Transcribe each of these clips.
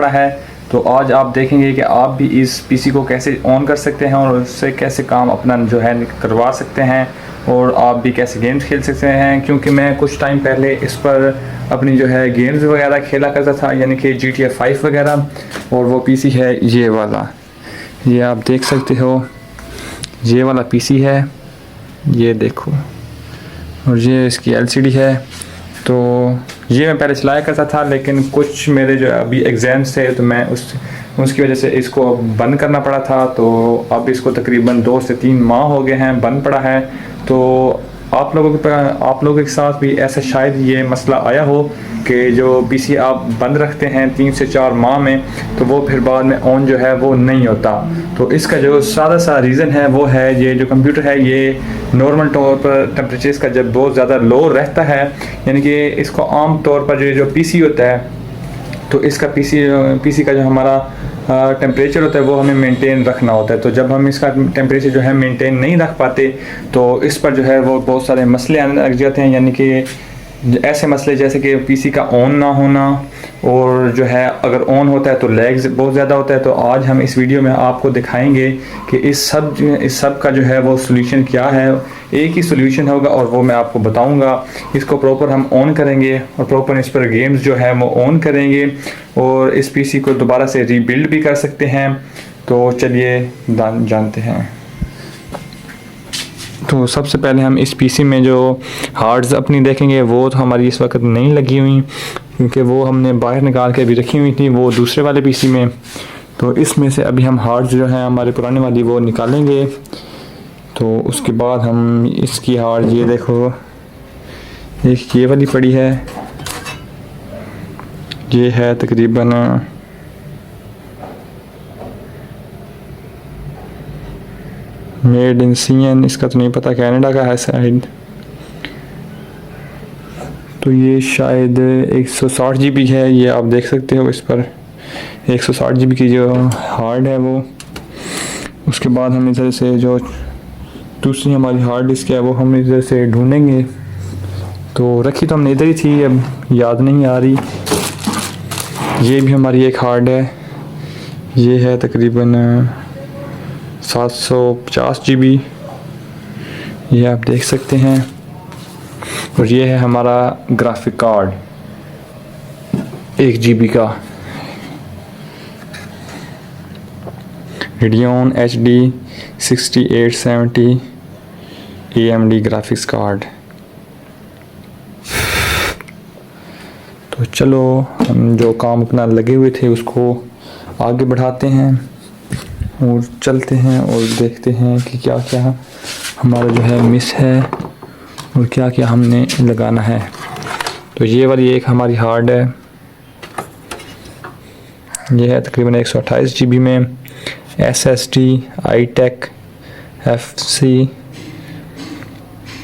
पड़ा है। तो आज आप देखेंगे कि आप भी इस पीसी को कैसे ऑन कर सकते हैं और उससे कैसे काम अपना जो है करवा सकते हैं, और आप भी कैसे गेम्स खेल सकते हैं। क्योंकि मैं कुछ टाइम पहले इस पर अपनी जो है गेम्स वगैरह खेला करता था, यानी कि GTA 5 वगैरह। और वो पीसी है ये वाला, ये आप देख सकते हो, ये वाला पीसी है, ये देखो। और ये इसकी LCD है। तो ये मैं पहले चलाया करता था, लेकिन कुछ मेरे जो अभी एग्ज़ाम्स थे तो मैं उसकी वजह से इसको बंद करना पड़ा था। तो अब इसको तकरीबन 2 से 3 माह हो गए हैं बंद पड़ा है। तो आप लोगों के साथ भी ऐसा शायद ये मसला आया हो कि जो पीसी आप बंद रखते हैं 3 से 4 माह में, तो वो फिर बाद में ऑन जो है वो नहीं होता। तो इसका जो सादा सा रीज़न है वो है, ये जो कंप्यूटर है ये नॉर्मल तौर पर टेम्परेचर का जब बहुत ज़्यादा लो रहता है, यानी कि इसको आम तौर पर जो पीसी होता है, तो इसका पीसी का जो हमारा टेम्परेचर होता है वो हमें मेंटेन रखना होता है। तो जब हम इसका टेम्परेचर जो है मेंटेन नहीं रख पाते, तो इस पर जो है वो बहुत सारे मसले आने लग जाते हैं, यानी कि ऐसे मसले जैसे कि पीसी का ऑन ना होना, और जो है अगर ऑन होता है तो लैग्स बहुत ज़्यादा होता है। तो आज हम इस वीडियो में आपको दिखाएंगे कि इस सब का जो है वो सोल्यूशन क्या है। एक ही सोल्यूशन होगा और वो मैं आपको बताऊंगा। इसको प्रॉपर हम ऑन करेंगे और प्रॉपर इस पर गेम्स जो है वो ऑन करेंगे, और इस पीसी को दोबारा से रीबिल्ड भी कर सकते हैं। तो चलिए जानते हैं। तो सबसे पहले हम इस पीसी में जो हार्ड्स अपनी देखेंगे, वो तो हमारी इस वक्त नहीं लगी हुई, क्योंकि वो हमने बाहर निकाल के अभी रखी हुई थी वो दूसरे वाले पीसी में। तो इसमें से अभी हम हार्ड्स जो हैं हमारे पुराने वाली वो निकालेंगे। तो उसके बाद हम इसकी हार्ड, ये देखो, एक ये वाली पड़ी है, ये है तकरीबन मेड इन CN, इसका तो नहीं पता, कनाडा का है शायद। तो ये शायद 160 GB है, ये आप देख सकते हो। इस पर 160 GB की जो हार्ड है वो। उसके बाद हम इधर से जो दूसरी हमारी हार्ड डिस्क है वो हम इधर से ढूंढेंगे। तो रखी तो हमने इधर ही थी, अब याद नहीं आ रही। ये भी हमारी एक हार्ड है, ये है तकरीबन 750 GB, ये आप देख सकते हैं। और ये है हमारा ग्राफिक कार्ड 1 GB का, Radeon HD 6870 AMD graphics card. तो चलो हम जो काम अपना लगे हुए थे उसको आगे बढ़ाते हैं और चलते हैं और देखते हैं कि क्या क्या हमारा जो है मिस है और क्या क्या हमने लगाना है। तो ये वाली एक हमारी हार्ड है, ये है तकरीबन 128 GB में, SSD iTech FC।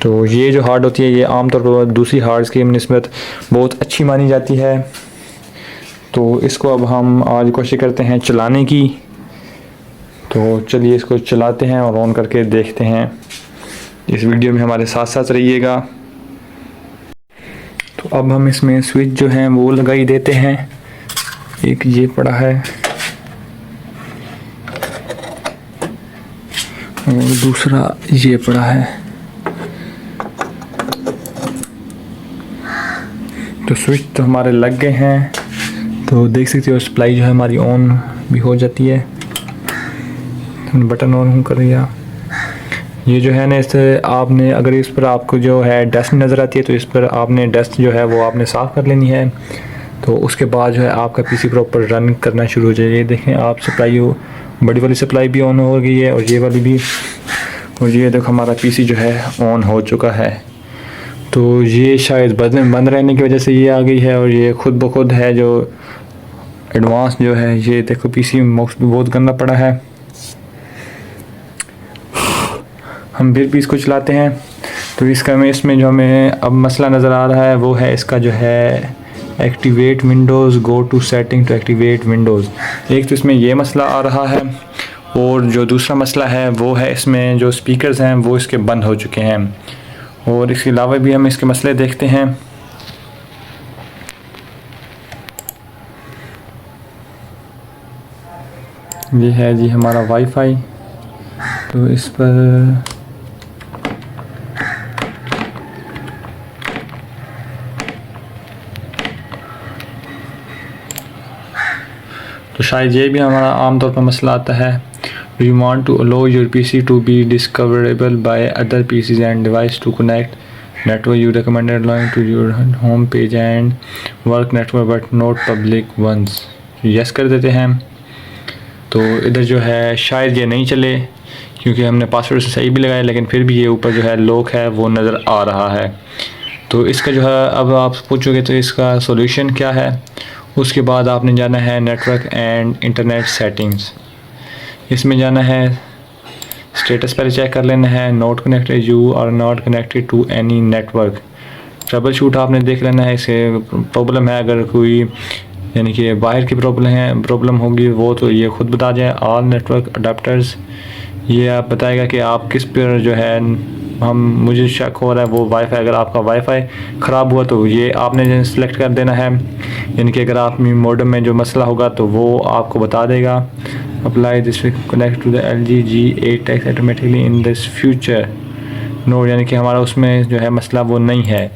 तो ये जो हार्ड होती है ये आमतौर पर दूसरी हार्ड्स की निस्बत बहुत अच्छी मानी जाती है। तो इसको अब हम आज कोशिश करते हैं चलाने की। तो चलिए इसको चलाते हैं और ऑन करके देखते हैं। इस वीडियो में हमारे साथ साथ रहिएगा। तो अब हम इसमें स्विच जो है वो लगा ही देते हैं। एक ये पड़ा है और दूसरा ये पड़ा है। तो स्विच तो हमारे लग गए हैं, तो देख सकते हो सप्लाई जो है हमारी ऑन भी हो जाती है। बटन ऑन कर दिया। ये जो है ना, इससे आपने अगर इस पर आपको जो है डस्ट नज़र आती है तो इस पर आपने डस्ट जो है वो आपने साफ़ कर लेनी है। तो उसके बाद जो है आपका पीसी प्रॉपर रन करना शुरू हो जाए। ये देखें आप, सप्लाई बड़ी वाली सप्लाई भी ऑन हो गई है और ये वाली भी। और ये देखो हमारा पीसी जो है ऑन हो चुका है। तो ये शायद बंद रहने की वजह से ये आ गई है, और ये खुद ब खुद है जो एडवांस जो है। ये देखो पीसी माउस भी बहुत गंदा पड़ा है। हम फिर भी इसको चलाते हैं। तो इसमें जो हमें अब मसला नज़र आ रहा है वो है इसका जो है activate Windows, go to setting to activate Windows. एक तो इसमें ये मसला आ रहा है, और जो दूसरा मसला है वो है इसमें जो स्पीकर्स हैं वो इसके बंद हो चुके हैं। और इसके अलावा भी हम इसके मसले देखते हैं। ये है जी हमारा वाईफाई। तो इस पर तो शायद ये भी हमारा आमतौर पर मसला आता है। We want to allow your PC to be discoverable by other PCs and device to connect network you recommended allowing to your home page and work network but not public ones। Yes कर देते हैं। तो इधर जो है शायद ये नहीं चले क्योंकि हमने पासवर्ड से सही भी लगाया, लेकिन फिर भी ये ऊपर जो है लॉक है वो नज़र आ रहा है। तो इसका जो है अब आप पूछोगे तो इसका सॉल्यूशन क्या है। उसके बाद आपने जाना है नेटवर्क एंड इंटरनेट सेटिंग्स। इसमें जाना है, स्टेटस पहले चेक कर लेना है, not connected, you are not connected to any network. Troubleshoot आपने देख लेना है, इसे प्रॉब्लम है अगर कोई यानी कि बाहर की प्रॉब्लम होगी वो तो ये खुद बता जाए। ऑल नेटवर्क अडाप्टर्स, ये आप बताएगा कि आप किस पर जो है मुझे शक हो रहा है वो वाईफाई। अगर आपका वाईफाई ख़राब हुआ तो ये आपने सेलेक्ट कर देना है, यानी कि अगर आप मॉडेम में जो मसला होगा तो वो आपको बता देगा। Apply this connect to the LG G8X automatically in this future node, यानी कि हमारा उसमें जो है मसला वो नहीं है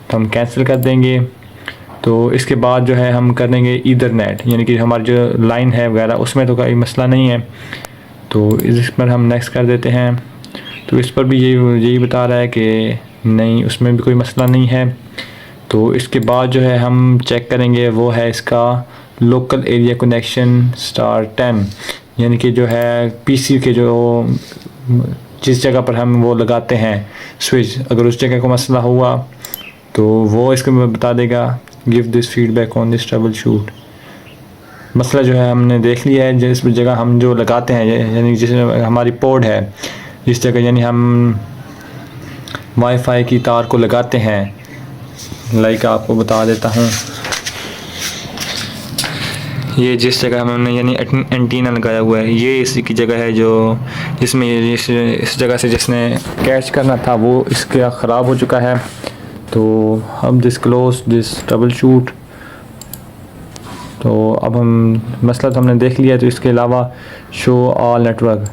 तो हम कैंसिल कर देंगे। तो इसके बाद जो है हम कर देंगे ईथरनेट, यानी कि हमारी जो लाइन है वगैरह उसमें तो कोई मसला नहीं है, तो इस पर हम नेक्स्ट कर देते हैं। तो इस पर भी यही बता रहा है कि नहीं, उसमें भी कोई मसला नहीं है। तो इसके बाद जो है हम चेक करेंगे वो है इसका लोकल एरिया कनेक्शन *10, यानी कि जो है पीसी के जो जिस जगह पर हम वो लगाते हैं स्विच, अगर उस जगह को मसला हुआ तो वो इसको बता देगा। Give this feedback on this trouble shoot. मसला जो है हमने देख लिया है, जिस जगह हम जो लगाते हैं यानी जिस हमारी पोर्ट है जिस जगह यानी हम वाईफाई की तार को लगाते हैं, लाइक आपको बता देता हूँ, ये जिस जगह हमने यानी एंटीना लगाया हुआ है ये इसी की जगह है जो जिसमें इस जगह से जिसने कैच करना था वो इसका ख़राब हो चुका है। तो हम डिस्क्लोज दिस ट्रबल शूट। तो अब हम मसला तो हमने देख लिया। तो इसके अलावा शो ऑल नेटवर्क,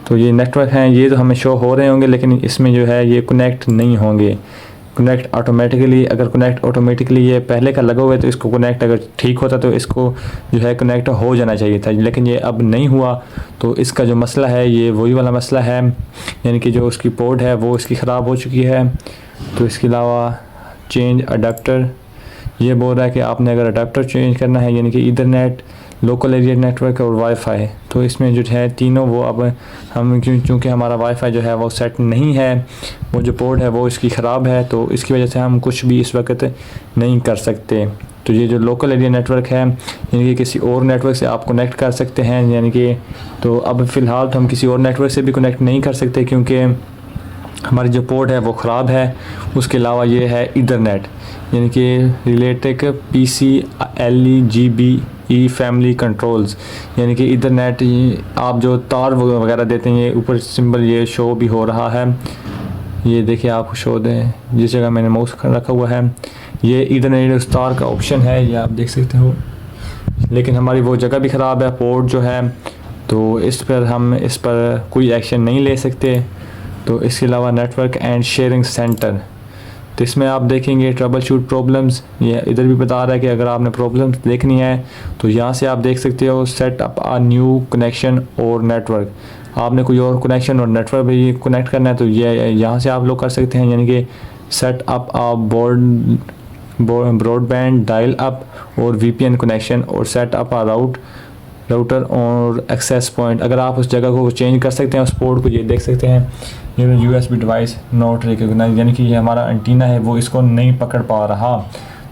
तो ये नेटवर्क हैं ये तो हमें शो हो रहे होंगे लेकिन इसमें जो है ये कनेक्ट नहीं होंगे, कनेक्ट ऑटोमेटिकली। अगर कनेक्ट ऑटोमेटिकली ये पहले का लगा हुआ है तो इसको कनेक्ट अगर ठीक होता तो इसको जो है कनेक्ट हो जाना चाहिए था, लेकिन ये अब नहीं हुआ। तो इसका जो मसला है ये वही वाला मसला है, यानी कि जो उसकी पोर्ट है वो इसकी ख़राब हो चुकी है। तो इसके अलावा चेंज अडाप्टर, ये बोल रहा है कि आपने अगर अडाप्टर चेंज करना है यानी कि ईथरनेट, लोकल एरिया नेटवर्क और वाईफाई, तो इसमें जो है तीनों वो अब हम क्योंकि हमारा वाईफाई जो है वो सेट नहीं है, वो जो पोर्ट है वो इसकी ख़राब है, तो इसकी वजह से हम कुछ भी इस वक्त नहीं कर सकते। तो ये जो लोकल एरिया नेटवर्क है यानी कि किसी और नेटवर्क से आप कनेक्ट कर सकते हैं, यानी कि तो अब फ़िलहाल तो हम किसी और नेटवर्क से भी कनेक्ट नहीं कर सकते क्योंकि हमारी जो पोर्ट है वो ख़राब है। उसके अलावा ये है ईथरनेट, यानी कि related PC LEGBE family controls, यानी कि ईथरनेट आप जो तार वगैरह देते हैं ये ऊपर सिंबल ये शो भी हो रहा है, ये देखिए आपको शो दें जिस जगह मैंने माउस रखा हुआ है, ये ईथरनेट उस तार का ऑप्शन है, ये आप देख सकते हो। लेकिन हमारी वो जगह भी ख़राब है पोर्ट जो है, तो इस पर कोई एक्शन नहीं ले सकते। तो इसके अलावा नेटवर्क एंड शेयरिंग सेंटर, तो इसमें आप देखेंगे ट्रबल शूट प्रॉब्लम्स, ये इधर भी बता रहा है कि अगर आपने प्रॉब्लम्स देखनी है तो यहाँ से आप देख सकते हो set up a new connection और नेटवर्क, आपने कोई और कनेक्शन और नेटवर्क भी कनेक्ट करना है तो ये यहाँ से आप लोग कर सकते हैं, यानी कि सेट अप अ ब्रॉडबैंड डायल अप और VPN कनेक्शन और सेट अप अ राउटर और एक्सेस पॉइंट। अगर आप उस जगह को चेंज कर सकते हैं उस पोर्ट को, ये देख सकते हैं USB डिवाइस नॉट रिकॉग्नाइज, यानी कि ये हमारा एंटीना है वो इसको नहीं पकड़ पा रहा।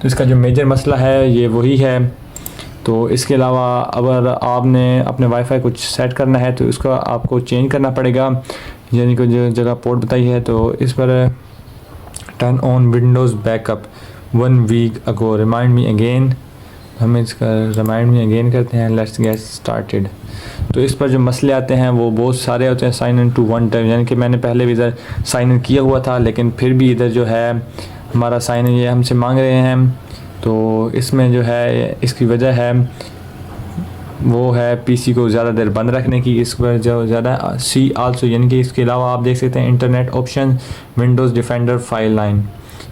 तो इसका जो मेजर मसला है ये वही है। तो इसके अलावा अगर आपने अपने वाईफाई कुछ सेट करना है तो इसको आपको चेंज करना पड़ेगा, यानी कि जो जगह पोर्ट बताई है। तो इस पर turn on Windows backup 1 week ago, remind me again, हम इसका रिमाइंड मी अगेन करते हैं, लेट्स गेट स्टार्टेड। तो इस पर जो मसले आते हैं वो बहुत सारे होते हैं। साइन इन टू 1 टाइम, यानी कि मैंने पहले भी इधर साइन इन किया हुआ था लेकिन फिर भी इधर जो है हमारा साइन इन ये हमसे मांग रहे हैं। तो इसमें जो है इसकी वजह है वो है पीसी को ज़्यादा देर बंद रखने की। इस पर जो ज़्यादा सी आल्सो यानी कि इसके अलावा आप देख सकते हैं internet option, Windows defender file line.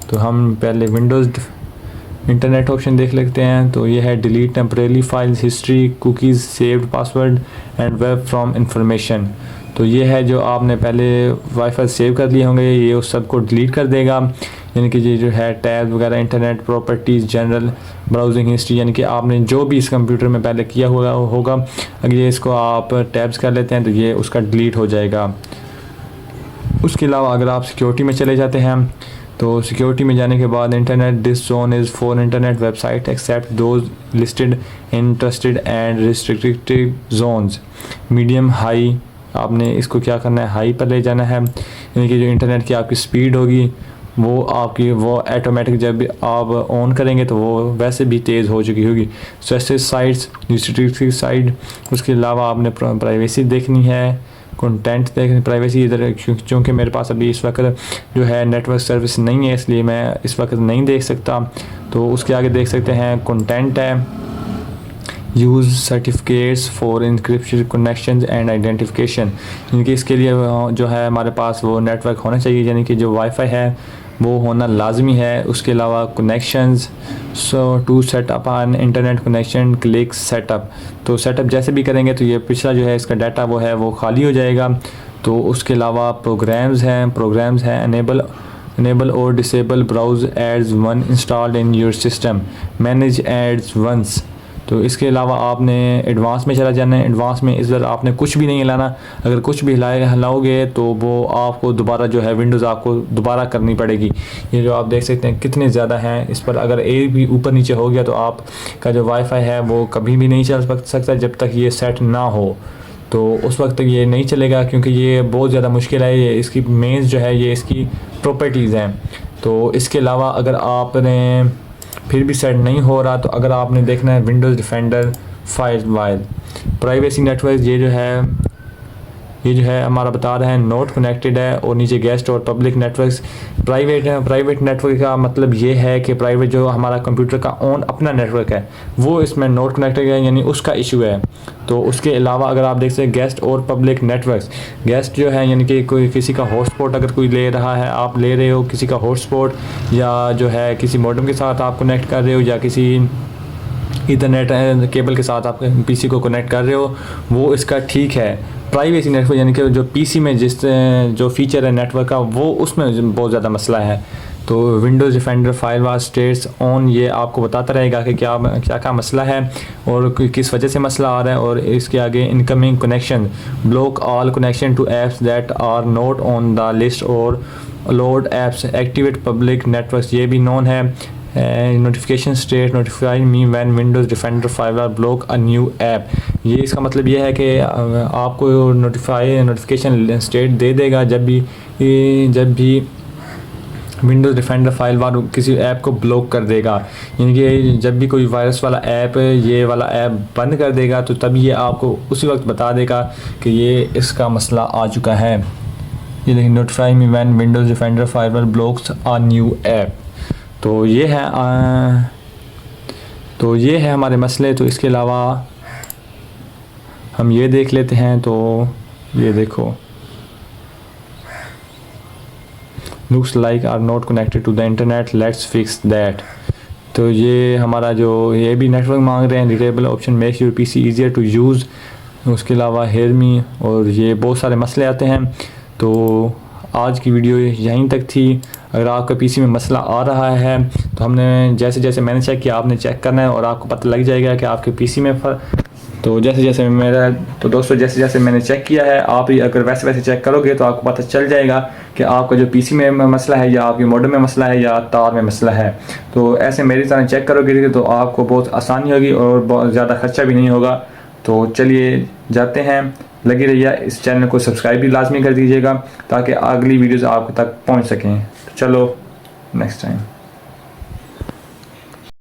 तो हम पहले विंडोज़ इंटरनेट ऑप्शन देख लेते हैं। तो ये है delete temporary files, history, cookies, saved password and web from information. तो ये है जो आपने पहले वाईफाई सेव कर लिए होंगे, ये उस सब को डिलीट कर देगा। यानी कि ये जो है टैब वगैरह, internet properties, general browsing history, यानी कि आपने जो भी इस कंप्यूटर में पहले किया होगा अगर ये इसको आप टैब्स कर लेते हैं तो ये उसका डिलीट हो जाएगा। उसके अलावा अगर आप सिक्योरिटी में चले जाते हैं तो सिक्योरिटी में जाने के बाद internet this zone is for internet website except those listed in trusted and restricted zones, medium high. आपने इसको क्या करना है, हाई पर ले जाना है। यानी कि जो इंटरनेट की आपकी स्पीड होगी वो ऑटोमेटिक जब आप ऑन करेंगे तो वो वैसे भी तेज़ हो चुकी होगी। स्ट्रेस्टेड साइट्स, रिस्ट्रिक्टेड साइट। उसके अलावा आपने प्राइवेसी देखनी है, कंटेंट देखनी, प्राइवेसी इधर क्योंकि मेरे पास अभी इस वक्त जो है नेटवर्क सर्विस नहीं है इसलिए मैं इस वक्त नहीं देख सकता। तो उसके आगे देख सकते हैं कंटेंट है, use certificates for encryption connection and identification. यानी इसके लिए जो है हमारे पास वो नेटवर्क होना चाहिए, यानी कि जो वाईफाई है वो होना लाजमी है। उसके अलावा connections, so to set up an internet connection click setup. तो सेटअप जैसे भी करेंगे तो ये पिछला जो है इसका डाटा वो खाली हो जाएगा। तो उसके अलावा प्रोग्राम्स हैं enable और disable browse ads one installed in your system, manage ads once। तो इसके अलावा आपने एडवांस में चला जाना है। एडवांस में इस बार आपने कुछ भी नहीं हिलाना। अगर कुछ भी हिलाओगे तो वो आपको दोबारा जो है विंडोज़ आपको दोबारा करनी पड़ेगी। ये जो आप देख सकते हैं कितने ज़्यादा हैं इस पर। अगर एक भी ऊपर नीचे हो गया तो आपका जो वाईफाई है वो कभी भी नहीं चल सकता जब तक ये सेट ना हो। तो उस वक्त तक ये नहीं चलेगा क्योंकि ये बहुत ज़्यादा मुश्किल है। ये इसकी मेंस जो है ये इसकी प्रॉपर्टीज़ हैं। तो इसके अलावा अगर आपने फिर भी सेट नहीं हो रहा तो अगर आपने देखना है Windows Defender firewall privacy network, ये जो है हमारा बता रहा है नोट कनेक्टेड है और नीचे गेस्ट और पब्लिक नेटवर्क्स प्राइवेट है। प्राइवेट नेटवर्क का मतलब ये है कि प्राइवेट जो हमारा कंप्यूटर का ओन अपना नेटवर्क है वो इसमें नोट कनेक्टेड है, यानी उसका इशू है। तो उसके अलावा अगर आप देख सकते हैं गेस्ट और पब्लिक नेटवर्क्स, गेस्ट जो है यानी कि कोई किसी का हॉटस्पॉट अगर कोई ले रहा है, आप ले रहे हो किसी का हॉटस्पॉट या जो है किसी मॉडेम के साथ आप कनेक्ट कर रहे हो या किसी ईथरनेट केबल के साथ आप पीसी को कनेक्ट कर रहे हो, वो इसका ठीक है। प्राइवेसी नेटवर्क यानी कि जो पीसी में जो फीचर है नेटवर्क का वो उसमें बहुत ज़्यादा मसला है। तो Windows Defender firewall states on ये आपको बताता रहेगा कि क्या मसला है और किस वजह से मसला आ रहा है। और इसके आगे incoming connection, block all connection to apps that are not on the list और load apps, activate public networks, ये भी नॉन है। Notification state notify me when Windows Defender Firewall block a new app. ये इसका मतलब ये है कि आपको नोटिफिकेशन स्टेट दे देगा जब भी विंडोज़ डिफेंडर फायरवॉल किसी ऐप को ब्लॉक कर देगा। यानी कि जब भी कोई वायरस वाला ऐप ये वाला ऐप बंद कर देगा तो तभी ये आपको उसी वक्त बता देगा कि ये इसका मसला आ चुका है। ये देखिए notify me when Windows Defender firewall blocks a new app. तो ये है हमारे मसले। तो इसके अलावा हम ये देख लेते हैं। तो ये देखो looks like are not connected to the internet, let's fix that. तो ये हमारा जो ये भी नेटवर्क मांग रहे हैं, डिटेबल option make your PC easier to use. उसके अलावा हेयर मी और ये बहुत सारे मसले आते हैं। तो आज की वीडियो यहीं तक थी। अगर आपका पीसी में मसला आ रहा है तो हमने जैसे मैंने चेक किया आपने चेक करना है और आपको पता लग जाएगा कि आपके पीसी में तो जैसे मैंने चेक किया है आप ही अगर वैसे चेक करोगे तो आपको पता चल जाएगा कि आपका जो पीसी में मसला है या आपके मॉडेम में मसला है या तार में मसला है। तो ऐसे मेरी तरह चेक करोगे तो आपको बहुत आसानी होगी और बहुत ज़्यादा खर्चा भी नहीं होगा। तो चलिए जाते हैं, लगी रहिए। इस चैनल को सब्सक्राइब भी लाजमी कर दीजिएगा ताकि अगली वीडियोज़ आप तक पहुँच सकें। चलो नेक्स्ट टाइम।